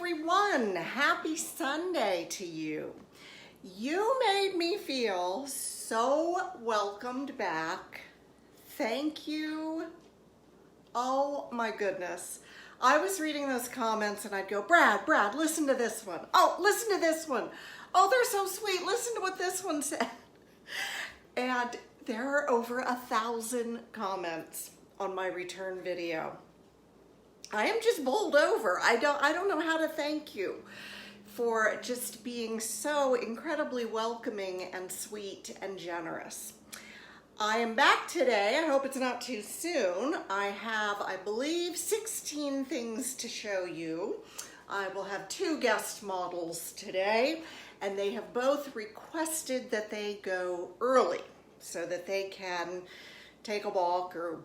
everyone. Happy Sunday to you. You made me feel so welcomed back. Thank you. Oh my goodness. I was reading those comments and I'd go, Brad, listen to this one. Oh, listen to this one. Oh, they're so sweet. Listen to what this one said. And there are over 1,000 comments on my return video. I am just bowled over. I don't know how to thank you for just being so incredibly welcoming and sweet and generous. I am back today. I hope it's not too soon. I have, I believe, 16 things to show you. I will have 2 guest models today, and they have both requested that they go early so that they can take a walk or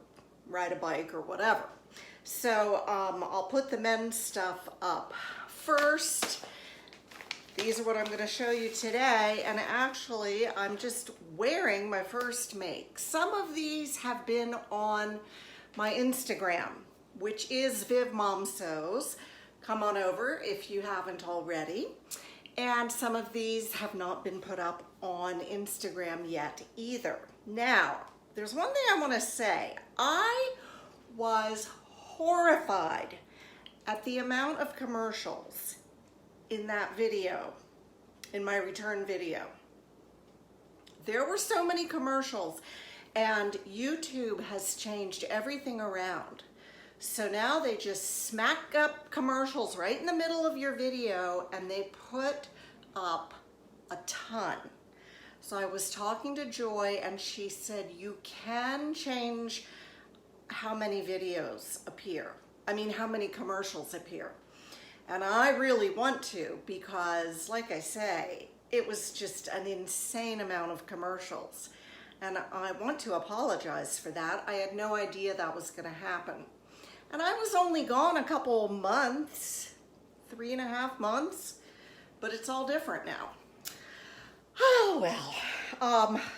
ride a bike or whatever. So I'll put the men's stuff up first. These are what I'm going to show you today, and actually I'm just wearing my first make. Some of these have been on my Instagram, which is Viv Mom Sews. Come on over if you haven't already. And some of these have not been put up on Instagram yet either. Now, there's one thing I want to say. I was horrified at the amount of commercials in that video, in my return video. There were so many commercials, and YouTube has changed everything around. So now they just smack up commercials right in the middle of your video, and they put up a ton. So I was talking to Joy, and she said you can change how many videos appear. I mean, how many commercials appear. And I really want to, because like I say, it was just an insane amount of commercials. And I want to apologize for that. I had no idea that was going to happen. And I was only gone a couple months, 3.5 months, but it's all different now. Oh, well.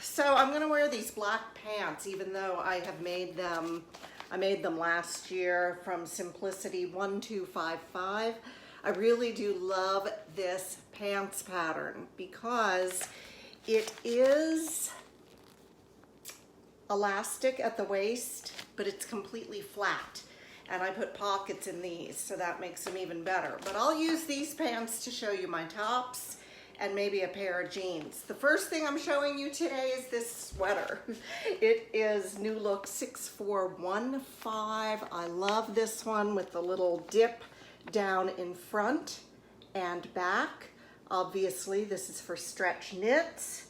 So I'm going to wear these black pants, even though I have made them, I made them last year from Simplicity 1255. I really do love this pants pattern because it is elastic at the waist, but it's completely flat. And I put pockets in these, so that makes them even better. But I'll use these pants to show you my tops and maybe a pair of jeans. The first thing I'm showing you today is this sweater. It is New Look 6415. I love this one with the little dip down in front and back. Obviously, this is for stretch knits.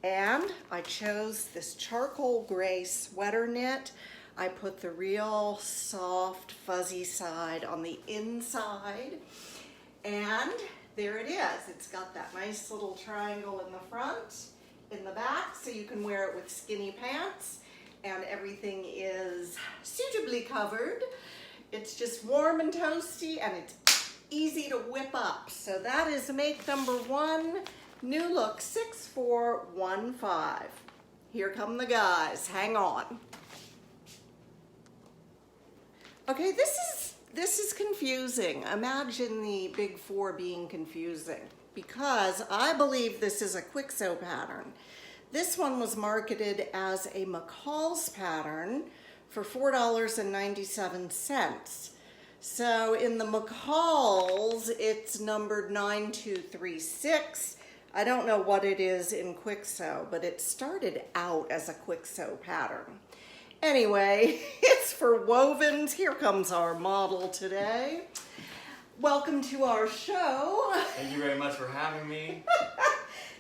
And I chose this charcoal gray sweater knit. I put the real soft, fuzzy side on the inside. And there it is. It's got that nice little triangle in the front, in the back, so you can wear it with skinny pants, and everything is suitably covered. It's just warm and toasty, and it's easy to whip up. So that is make number 1, New Look 6415. Here come the guys. Hang on. Okay, this is confusing. Imagine the big 4 being confusing, because I believe this is a Kwik Sew pattern. This one was marketed as a McCalls pattern for $4.97. So in the McCalls, it's numbered 9236. I don't know what it is in Kwik Sew, but it started out as a Kwik Sew pattern. Anyway, it's for wovens. Here comes our model today. Welcome to our show. Thank you very much for having me.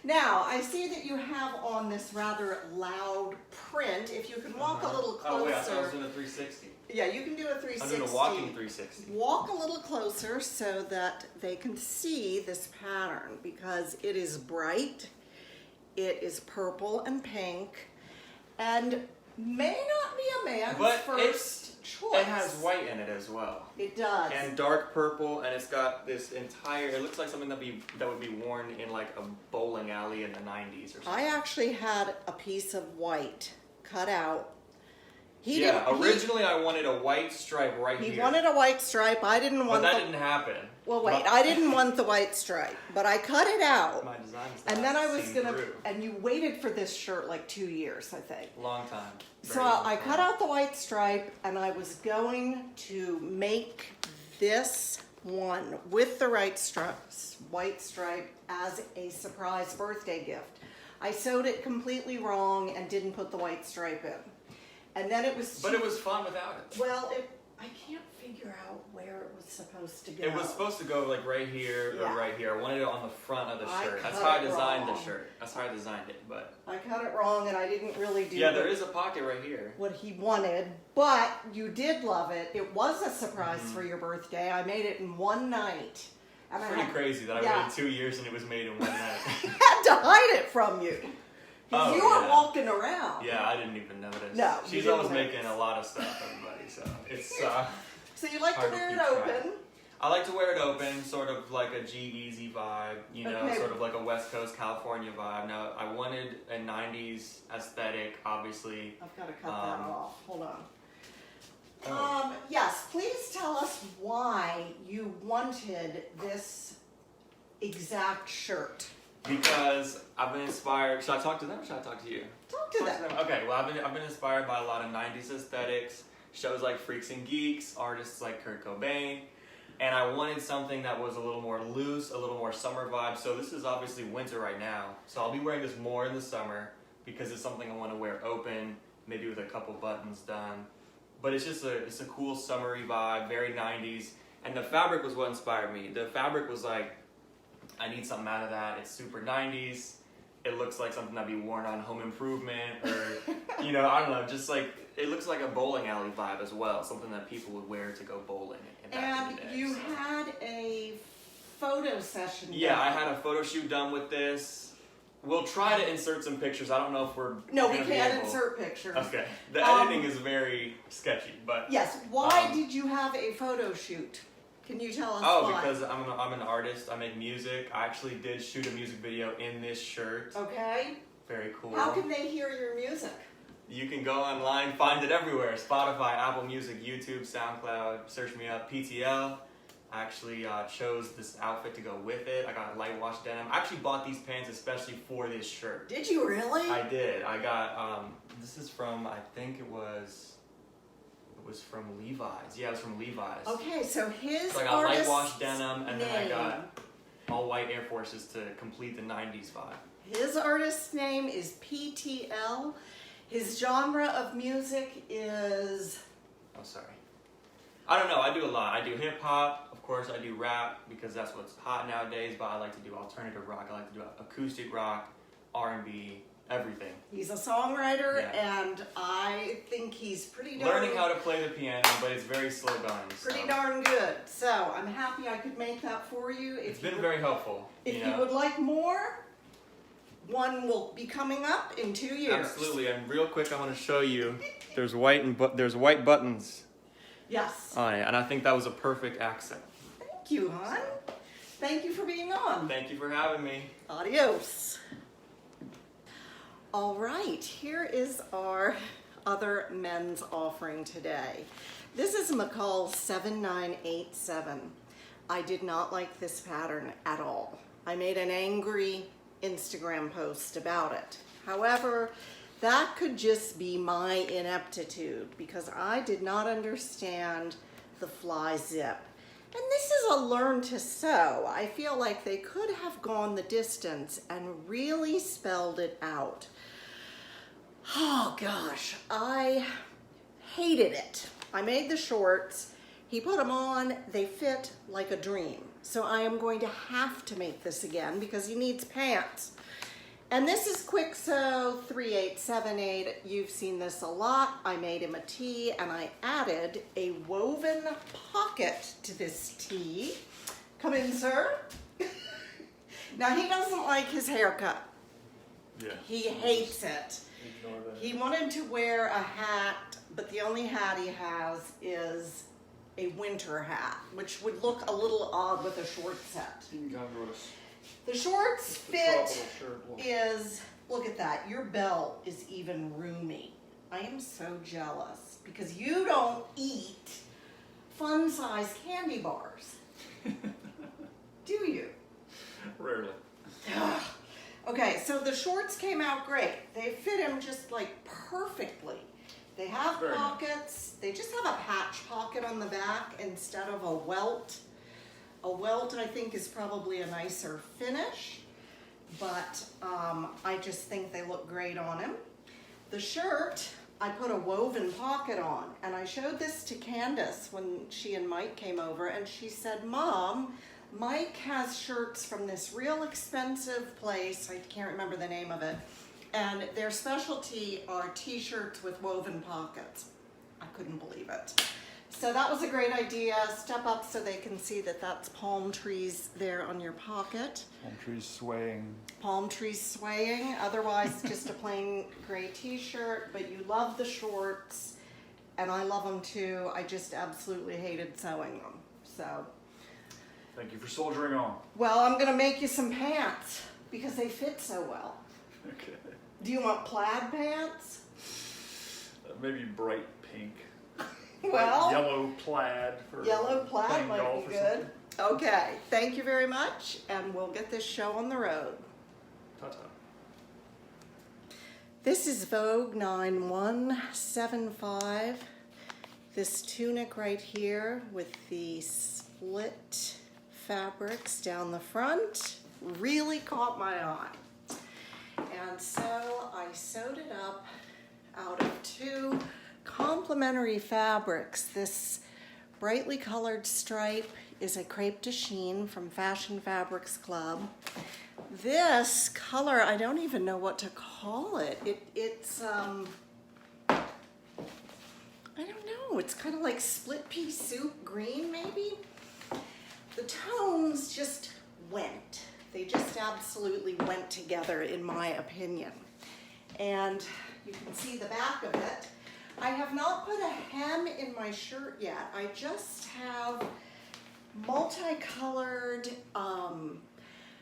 Now, I see that you have on this rather loud print. If you can walk a little closer. Oh, wait, I thought I was doing a 360. Yeah, you can do a 360. I'm doing a walking 360. Walk a little closer so that they can see this pattern, because it is bright, it is purple and pink, and may not be a man's first choice. It has white in it as well. It does. And dark purple, and it's got this entire, it looks like something that would be worn in like a bowling alley in the 90s or something. I actually had a piece of white cut out Originally I wanted a white stripe right here. He wanted a white stripe. I didn't want But that didn't happen. Well, wait, I didn't want the white stripe, but I cut it out. My design is and then I was seen gonna, through. and you waited for this shirt like 2 years, I think. Long time. So I cut out the white stripe, and I was going to make this one with the white stripe as a surprise birthday gift. I sewed it completely wrong and didn't put the white stripe in. And then it was... But it was fun without it. Well, I can't figure out where it was supposed to go. It was supposed to go like right here or right here. I wanted it on the front of the shirt. That's cut how I it designed wrong. the shirt. That's how I designed it, but... I cut it wrong and I didn't really do there is a pocket right here. what he wanted, but you did love it. It was a surprise for your birthday. I made it in one night. And It's pretty crazy that I waited 2 years and it was made in one night. I had to hide it from you. Oh, you were walking around. Yeah, I didn't even notice. No, she's always making a lot of stuff, everybody. So it's So you like to wear it open? I like to wear it open, sort of like a G-Eazy vibe, you know, sort of like a West Coast California vibe. Now, I wanted a 90s aesthetic, obviously. I've got to cut that off. Hold on. Oh. Yes, please tell us why you wanted this exact shirt. Because I've been inspired. Should I talk to them or should I talk to you? Talk to them. Okay, well, I've been inspired by a lot of 90s aesthetics, shows like Freaks and Geeks, artists like Kurt Cobain, and I wanted something that was a little more loose, a little more summer vibe. So this is obviously winter right now, so I'll be wearing this more in the summer because it's something I want to wear open, maybe with a couple buttons done. But it's just it's a cool summery vibe, very 90s, and the fabric was what inspired me. The fabric was like, I need something out of that. It's super 90s. It looks like something that'd be worn on Home Improvement or, you know, I don't know, just like, it looks like a bowling alley vibe as well. Something that people would wear to go bowling. And you had a photo session done. Yeah, I had a photo shoot done with this. We'll try to insert some pictures. I don't know if we're No, we can't insert pictures. Okay. The editing is very sketchy, but... Yes. Why did you have a photo shoot? Can you tell us why? Because I'm an artist. I make music. I actually did shoot a music video in this shirt. Okay. Very cool. How can they hear your music? You can go online, find it everywhere. Spotify, Apple Music, YouTube, SoundCloud. Search me up, PTL. I actually chose this outfit to go with it. I got light wash denim. I actually bought these pants especially for this shirt. Did you really? I did. I got, this is from, I think it was from Levi's. Yeah, it was from Levi's. Okay, so his So I got light wash denim, and then I got all white Air Forces to complete the 90s vibe. His artist's name is PTL. His genre of music is... Oh, sorry. I don't know. I do a lot. I do hip hop. Of course, I do rap because that's what's hot nowadays. But I like to do alternative rock. I like to do acoustic rock, R&B, everything. He's a songwriter, and I think he's pretty darn... Learning how to play the piano, but it's very slow going. Pretty darn good. So I'm happy I could make that for you. It's been very helpful. If you would like more, one will be coming up in 2 years. Absolutely. And real quick, I want to show you. There's white buttons. Yes. On it, and I think that was a perfect accent. Thank you, hon. Thank you for being on. Thank you for having me. Adios. All right, here is our other men's offering today. This is McCall's 7987. I did not like this pattern at all. I made an angry Instagram post about it. However, that could just be my ineptitude because I did not understand the fly zip. And this is a learn to sew. I feel like they could have gone the distance and really spelled it out. Oh gosh, I hated it. I made the shorts. He put them on. They fit like a dream. So I am going to have to make this again because he needs pants. And this is Kwik Sew 3878. You've seen this a lot. I made him a tee and I added a woven pocket to this tee. Come in, sir. Now he doesn't like his haircut. Yeah. He hates it. Ignore that. He wanted to wear a hat, but the only hat he has is a winter hat, which would look a little odd with a short set. The shorts fit is, look at that, your belt is even roomy. I am so jealous. because you don't eat fun-size candy bars. Do you? Rarely. Okay, so the shorts came out great. They fit him just like perfectly. They have Very pockets. nice. They just have a patch pocket on the back instead of a welt. A welt, I think, is probably a nicer finish, but I just think they look great on him. The shirt, I put a woven pocket on, and I showed this to Candace when she and Mike came over, and she said, Mom, Mike has shirts from this real expensive place, I can't remember the name of it, and their specialty are t-shirts with woven pockets. I couldn't believe it. So that was a great idea. Step up so they can see that that's palm trees there on your pocket. Palm trees swaying. Palm trees swaying, otherwise just a plain gray t-shirt, but you love the shorts, and I love them too. I just absolutely hated sewing them, so. Thank you for soldiering on. Well, I'm gonna make you some pants because they fit so well. Okay. Do you want plaid pants? Maybe bright pink. Well, Yellow plaid. For yellow plaid playing might golf be or good. Okay, thank you very much, and we'll get this show on the road. Ta-ta. This is Vogue 9175. This tunic right here with the split fabrics down the front really caught my eye. And so I sewed it up out of two complementary fabrics. This brightly colored stripe is a crepe de chine from Fashion Fabrics Club. This color, I don't even know what to call it. It's I don't know, it's kind of like split pea soup green maybe. The tones just went. They just absolutely went together in my opinion. And you can see the back of it. I have not put a hem in my shirt yet. I just have multicolored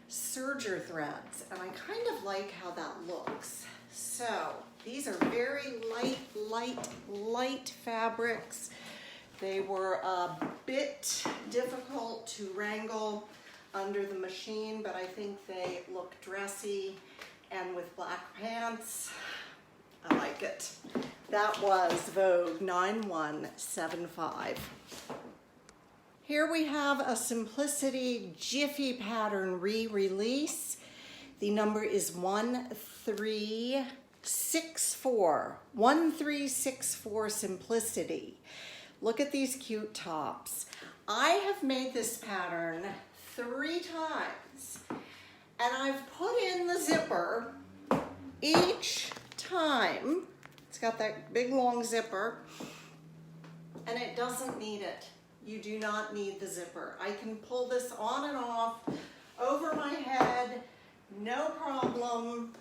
serger threads, and I kind of like how that looks. So these are very light fabrics. They were a bit difficult to wrangle under the machine, but I think they look dressy, and with black pants, I like it. That was Vogue 9175. Here we have a Simplicity Jiffy pattern re-release. The number is 1364. 1364 Simplicity. Look at these cute tops. I have made this pattern 3 times, and I've put in the zipper each time. It's got that big long zipper, and it doesn't need it. You do not need the zipper. I can pull this on and off over my head, no problem.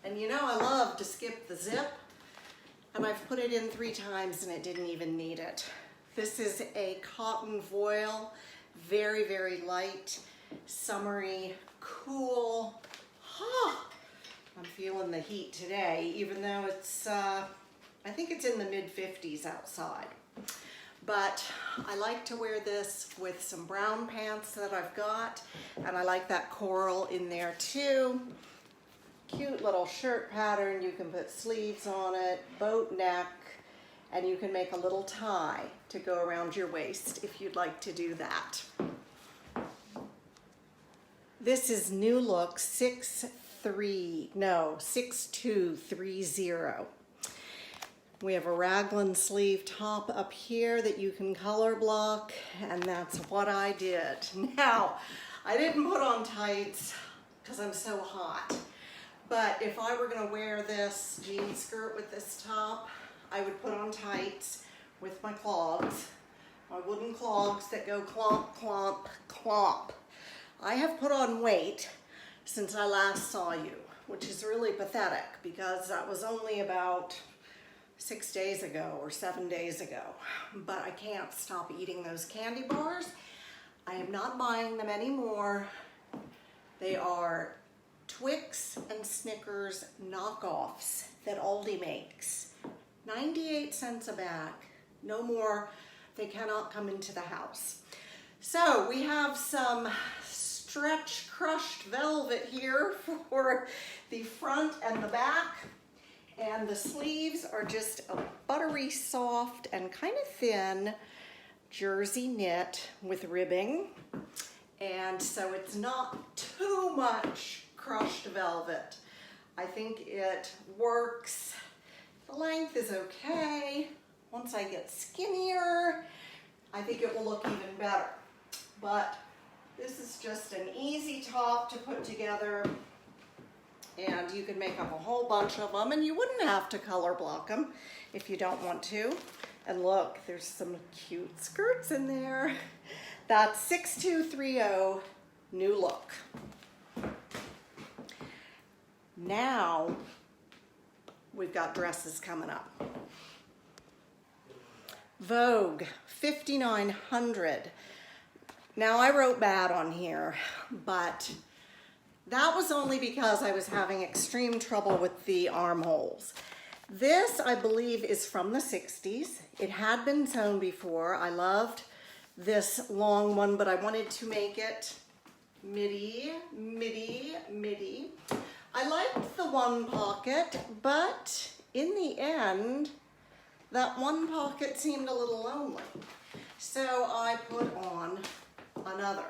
And you know I love to skip the zip, and I've put it in 3 times and it didn't even need it. This is a cotton voile, very light, summery, cool. I'm feeling the heat today, even though it's, I think it's in the mid-50s outside. But I like to wear this with some brown pants that I've got, and I like that coral in there too. Cute little shirt pattern. You can put sleeves on it, boat neck, and you can make a little tie to go around your waist if you'd like to do that. This is New Look 6230. We have a raglan sleeve top up here that you can color block, and that's what I did. Now, I didn't put on tights because I'm so hot, but if I were gonna wear this jean skirt with this top, I would put on tights with my clogs, my wooden clogs that go clomp, clomp, clomp. I have put on weight since I last saw you, which is really pathetic because that was only about 6 days ago or 7 days ago, but I can't stop eating those candy bars. I am not buying them anymore. They are Twix and Snickers knockoffs that Aldi makes. 98 cents a bag. No more, they cannot come into the house. So we have some stretch crushed velvet here for the front and the back. And the sleeves are just a buttery soft and kind of thin jersey knit with ribbing. And so it's not too much crushed velvet. I think it works. The length is okay. Once I get skinnier, I think it will look even better. But this is just an easy top to put together, and you can make up a whole bunch of them, and you wouldn't have to color block them if you don't want to. And look, there's some cute skirts in there. That's 6230 New Look. Now we've got dresses coming up. Vogue 5900. Now I wrote bad on here, but that was only because I was having extreme trouble with the armholes. This, I believe, is from the 60s. It had been sewn before. I loved this long one, but I wanted to make it midi. I liked the one pocket, but in the end, that one pocket seemed a little lonely. So I put on another.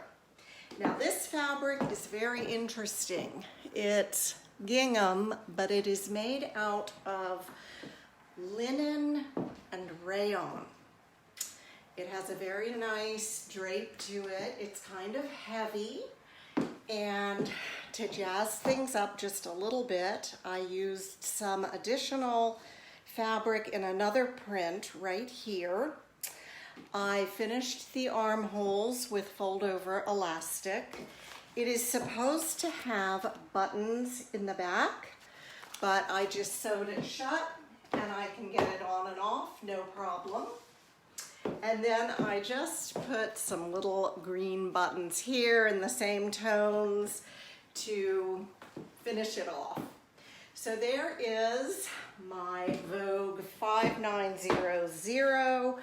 Now this fabric is very interesting. It's gingham, but it is made out of linen and rayon. It has a very nice drape to it. It's kind of heavy, and to jazz things up just a little bit, I used some additional fabric in another print right here. I finished the armholes with fold over elastic. It is supposed to have buttons in the back, but I just sewed it shut and I can get it on and off, no problem. And then I just put some little green buttons here in the same tones to finish it off. So there is my Vogue 5900.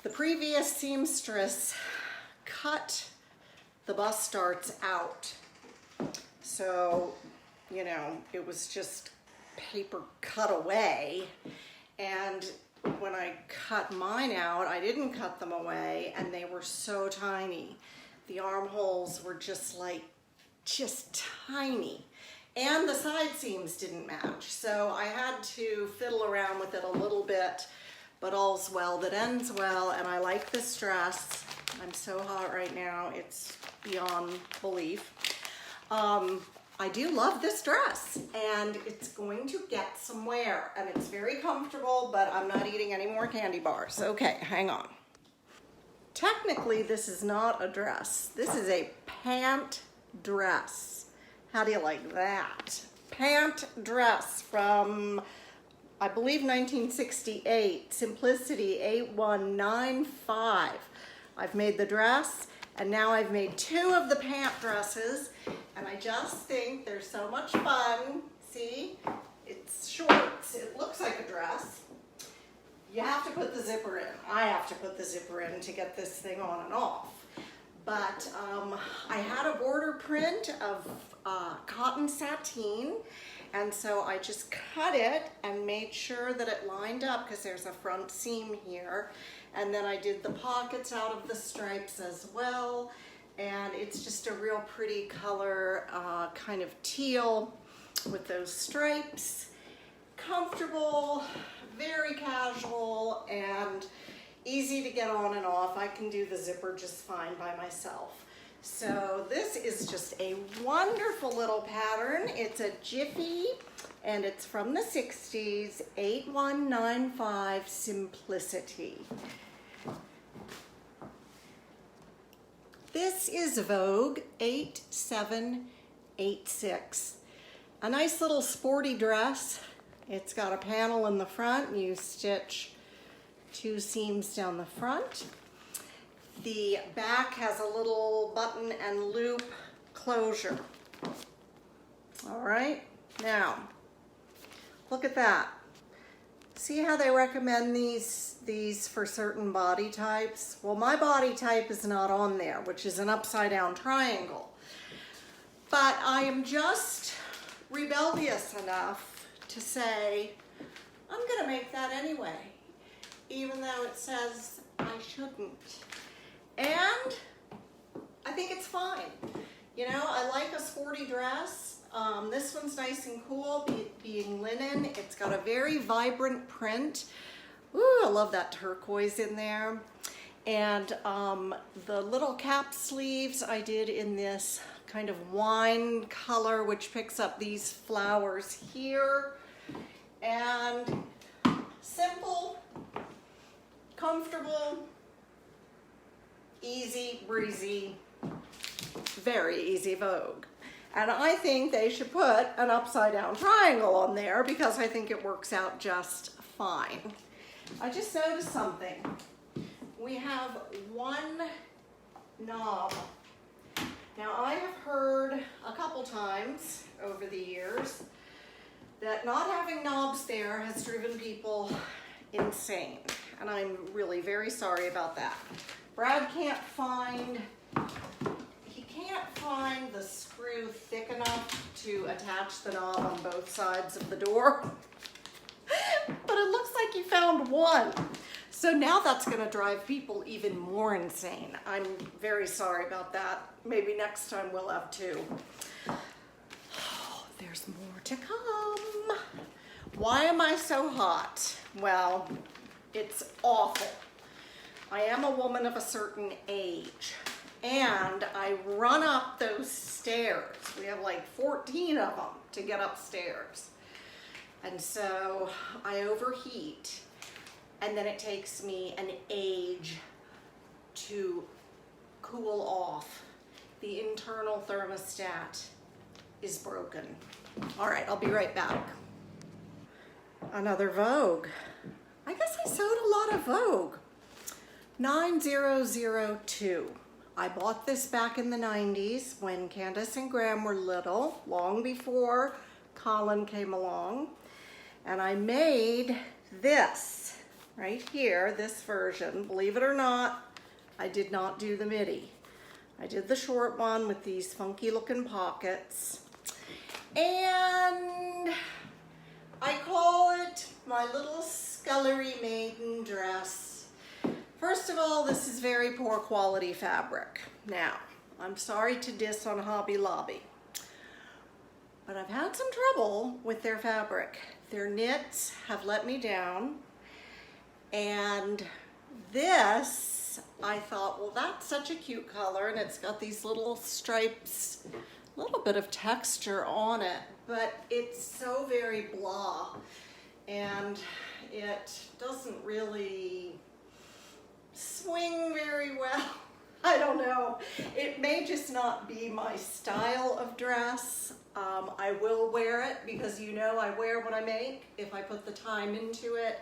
The previous seamstress cut the bust darts out. So, you know, it was just paper cut away. And when I cut mine out, I didn't cut them away, and they were so tiny. The armholes were just tiny. And the side seams didn't match. So I had to fiddle around with it a little bit, but all's well that ends well, and I like this dress. I'm so hot right now, it's beyond belief. I do love this dress, and it's going to get some wear, and it's very comfortable, but I'm not eating any more candy bars. Okay, hang on. Technically, this is not a dress. This is a pant dress. How do you like that? Pant dress from, I believe, 1968, Simplicity 8195. I've made the dress, and now I've made 2 of the pant dresses, and I just think they're so much fun. See, it's shorts, it looks like a dress. You have to put the zipper in. I have to put the zipper in to get this thing on and off. But I had a border print of cotton sateen, and so I just cut it and made sure that it lined up because there's a front seam here. And then I did the pockets out of the stripes as well. And it's just a real pretty color, kind of teal with those stripes. Comfortable, very casual, and easy to get on and off. I can do the zipper just fine by myself. So this is just a wonderful little pattern. It's a Jiffy, and it's from the 60s, 8195 Simplicity. This is Vogue 8786. A nice little sporty dress. It's got a panel in the front, and you stitch 2 seams down the front. The back has a little button and loop closure. All right, now, look at that. See how they recommend these for certain body types? Well, my body type is not on there, which is an upside down triangle. But I am just rebellious enough to say, I'm gonna make that anyway, even though it says I shouldn't. And I think it's fine. You know, I like a sporty dress. This one's nice and cool, being linen. It's got a very vibrant print. Ooh, I love that turquoise in there. And the little cap sleeves I did in this kind of wine color, which picks up these flowers here. And simple, comfortable, easy breezy, very easy Vogue. And I think they should put an upside down triangle on there because I think it works out just fine. I just noticed something. We have one knob. Now I have heard a couple times over the years that not having knobs there has driven people insane. And I'm really very sorry about that. Brad can't find the screw thick enough to attach the knob on both sides of the door. But it looks like he found one. So now that's gonna drive people even more insane. I'm very sorry about that. Maybe next time we'll have two. Oh, there's more to come. Why am I so hot? Well, it's awful. I am a woman of a certain age. And I run up those stairs. We have like 14 of them to get upstairs. And so I overheat, and then it takes me an age to cool off. The internal thermostat is broken. All right, I'll be right back. Another Vogue. I guess I sewed a lot of Vogue. 9002. I bought this back in the 90s when Candace and Graham were little, long before Colin came along. And I made this right here, this version. Believe it or not, I did not do the midi. I did the short one with these funky looking pockets. And I call it my little scullery maiden dress. First of all, this is very poor quality fabric. Now, I'm sorry to diss on Hobby Lobby, but I've had some trouble with their fabric. Their knits have let me down, and this, I thought, well, that's such a cute color, and it's got these little stripes, a little bit of texture on it, but it's so very blah, and it doesn't really swing very well. I don't know. It may just not be my style of dress. I will wear it because you know I wear what I make if I put the time into it.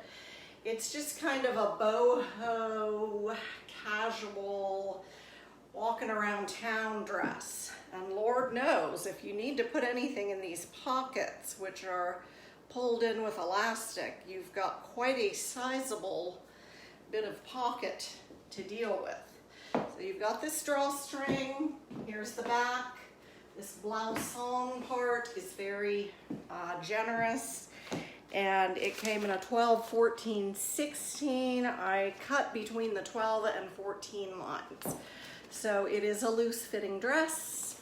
It's just kind of a boho, casual, walking around town dress. And Lord knows if you need to put anything in these pockets, which are pulled in with elastic, you've got quite a sizable bit of pocket to deal with. So you've got this drawstring, here's the back. This blouson part is very generous, and it came in a 12, 14, 16. I cut between the 12 and 14 lines. So it is a loose fitting dress,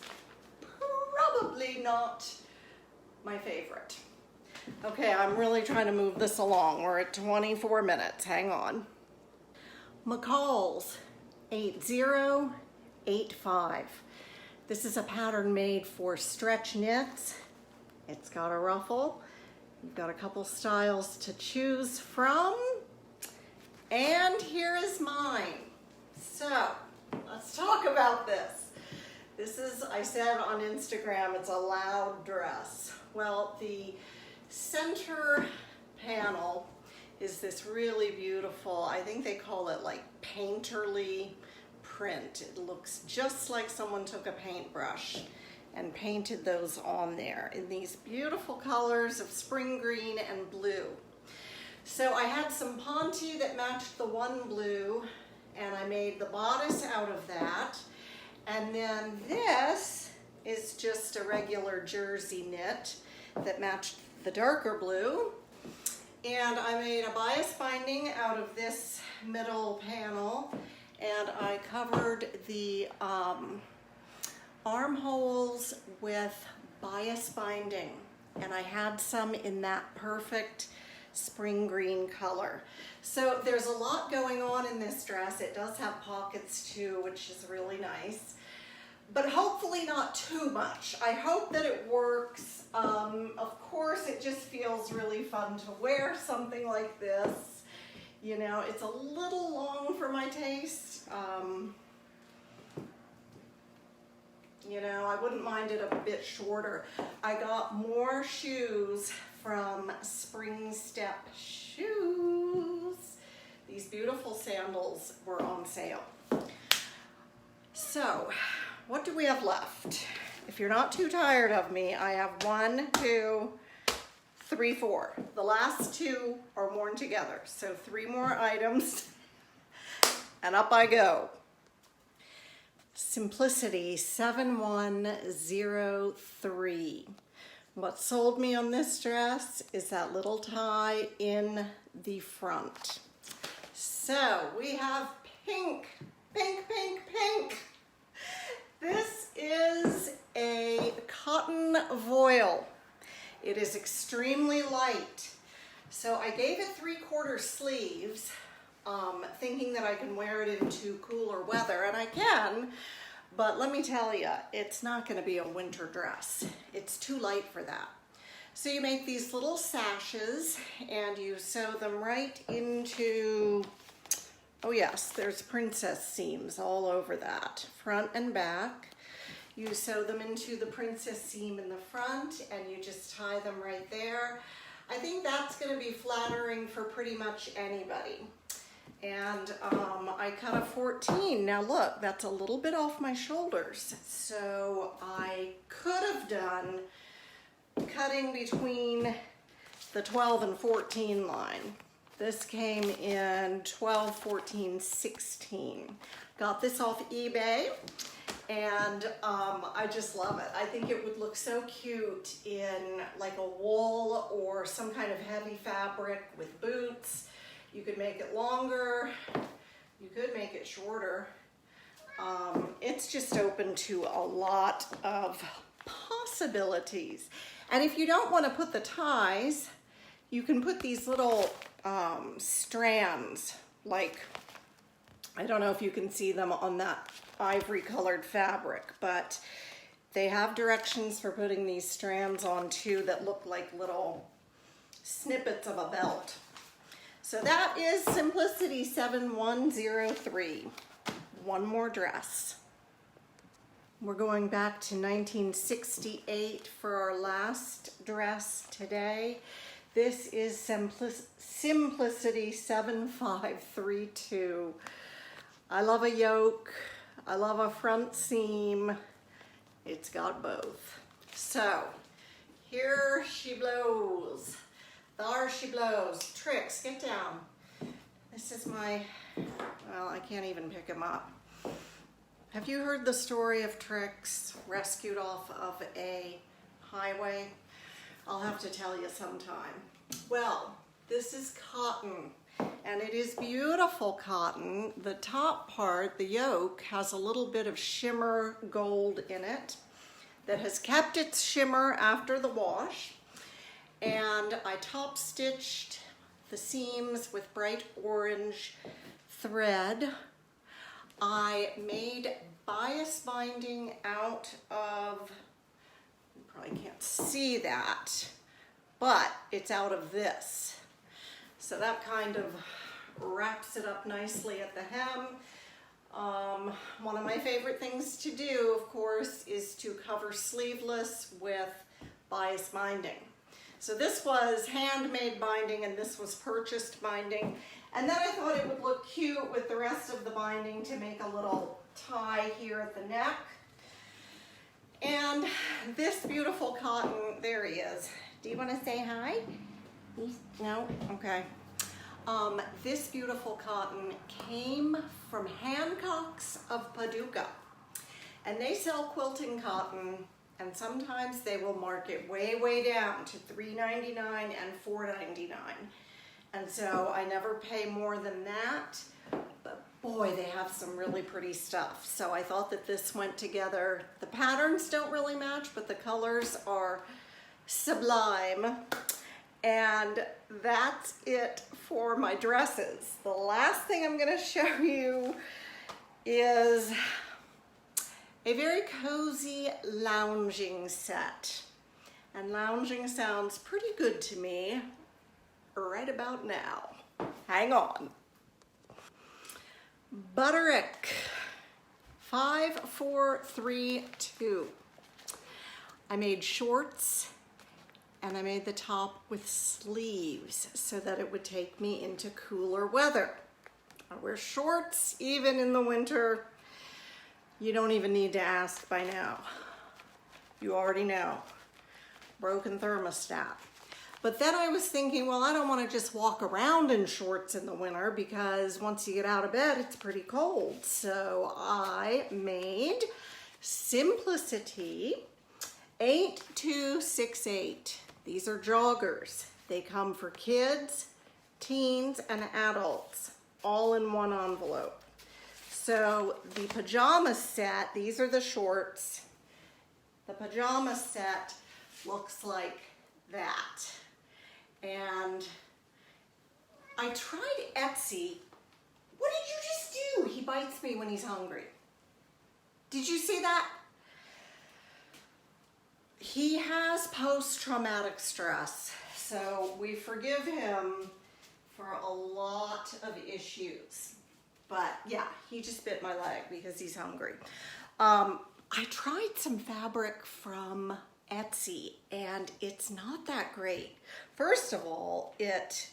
probably not my favorite. Okay, I'm really trying to move this along. We're at 24 minutes, hang on. McCalls 8085. This is a pattern made for stretch knits. It's got a ruffle. You've got a couple styles to choose from. And here is mine. So let's talk about this. This is, I said on Instagram, it's a loud dress. Well, the center panel is this really beautiful, I think they call it like painterly print. It looks just like someone took a paintbrush and painted those on there in these beautiful colors of spring green and blue. So I had some ponte that matched the one blue, and I made the bodice out of that. And then this is just a regular jersey knit that matched the darker blue. And I made a bias binding out of this middle panel, and I covered the armholes with bias binding, and I had some in that perfect spring green color. So there's a lot going on in this dress. It does have pockets too, which is really nice, but hopefully not too much. I hope that it works. Of course, it just feels really fun to wear something like this. You know, it's a little long for my taste. You know, I wouldn't mind it a bit shorter. I got more shoes from Spring Step Shoes. These beautiful sandals were on sale. So, what do we have left? If you're not too tired of me, I have 1, 2, 3, 4. The last 2 are worn together. So 3 more items, and up I go. Simplicity 7103. What sold me on this dress is that little tie in the front. So we have pink, pink, pink, pink. This is a cotton voile. It is extremely light. So I gave it 3/4 sleeves, thinking that I can wear it into cooler weather, and I can, but let me tell you, it's not gonna be a winter dress. It's too light for that. So you make these little sashes and you sew them right into, oh yes, there's princess seams all over that, front and back. You sew them into the princess seam in the front and you just tie them right there. I think that's gonna be flattering for pretty much anybody. And I cut a 14. Now look, that's a little bit off my shoulders. So I could have done cutting between the 12 and 14 line. This came in 12, 14, 16. Got this off eBay, and I just love it. I think it would look so cute in like a wool or some kind of heavy fabric with boots. You could make it longer, you could make it shorter. It's just open to a lot of possibilities. And if you don't want to put the ties, you can put these little strands, like, I don't know if you can see them on that ivory colored fabric, but they have directions for putting these strands on too that look like little snippets of a belt. So that is Simplicity 7103. One more dress. We're going back to 1968 for our last dress today. This is Simplicity 7532. I love a yoke. I love a front seam. It's got both. So here she blows. There she blows. Tricks, get down. This is my, well, I can't even pick him up. Have you heard the story of Tricks rescued off of a highway? I'll have to tell you sometime. Well, this is cotton, and it is beautiful cotton. The top part, the yoke, has a little bit of shimmer gold in it that has kept its shimmer after the wash. And I top stitched the seams with bright orange thread. I made bias binding out of, you probably can't see that, but it's out of this. So that kind of wraps it up nicely at the hem. One of my favorite things to do, of course, is to cover sleeveless with bias binding. So this was handmade binding and this was purchased binding. And then I thought it would look cute with the rest of the binding to make a little tie here at the neck. And this beautiful cotton, there he is. Do you want to say hi? No? Okay. This beautiful cotton came from Hancock's of Paducah, and they sell quilting cotton, and sometimes they will mark it way, way down to $3.99 and $4.99. And so I never pay more than that, but boy, they have some really pretty stuff. So I thought that this went together. The patterns don't really match, but the colors are sublime. And that's it for my dresses. The last thing I'm gonna show you is a very cozy lounging set. And lounging sounds pretty good to me right about now. Hang on. Butterick 5432. I made shorts and I made the top with sleeves so that it would take me into cooler weather. I wear shorts even in the winter. You don't even need to ask by now. You already know. Broken thermostat. But then I was thinking, well, I don't want to just walk around in shorts in the winter because once you get out of bed, it's pretty cold. So I made Simplicity 8268. These are joggers. They come for kids, teens, and adults, all in one envelope. So the pajama set, these are the shorts. The pajama set looks like that. And I tried Etsy. What did you just do? He bites me when he's hungry. Did you see that? He has post-traumatic stress, so we forgive him for a lot of issues. But yeah, he just bit my leg because he's hungry. I tried some fabric from Etsy and it's not that great. First of all, it's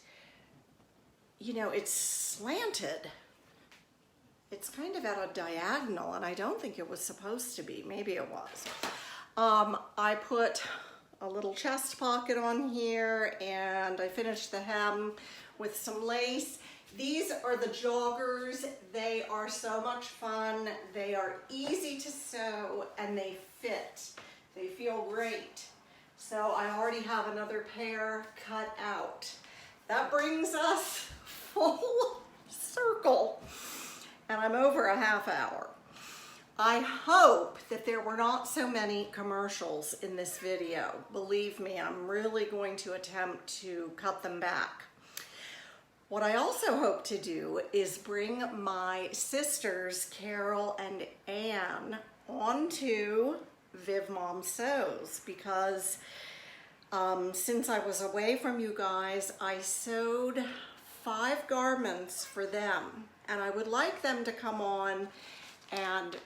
slanted. It's kind of at a diagonal and I don't think it was supposed to be. Maybe it was. I put a little chest pocket on here and I finished the hem with some lace. These are the joggers. They are so much fun. They are easy to sew and they fit. They feel great. So I already have another pair cut out. That brings us full circle and I'm over a half hour. I hope that there were not so many commercials in this video. Believe me, I'm really going to attempt to cut them back. What I also hope to do is bring my sisters, Carol and Ann, onto Viv Mom Sews because since I was away from you guys, I sewed 5 garments for them and I would like them to come on and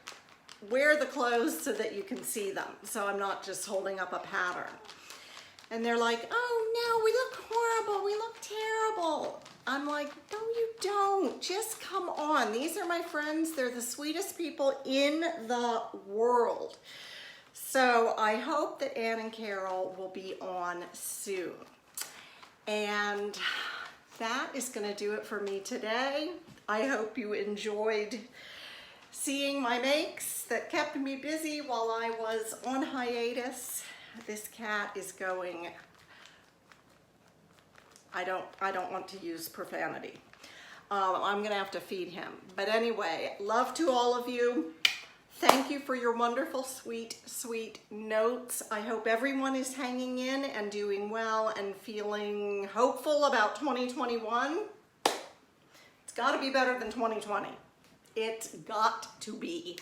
wear the clothes so that you can see them. So I'm not just holding up a pattern. And they're like, oh no, we look horrible, we look terrible. I'm like, no you don't, just come on. These are my friends, they're the sweetest people in the world. So I hope that Ann and Carol will be on soon. And that is gonna do it for me today. I hope you enjoyed seeing my makes that kept me busy while I was on hiatus. This cat is going, I don't want to use profanity. I'm gonna have to feed him. But anyway, love to all of you. Thank you for your wonderful, sweet, sweet notes. I hope everyone is hanging in and doing well and feeling hopeful about 2021. It's gotta be better than 2020. It's got to be.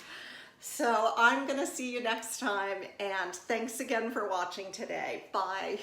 So I'm gonna see you next time and thanks again for watching today. Bye.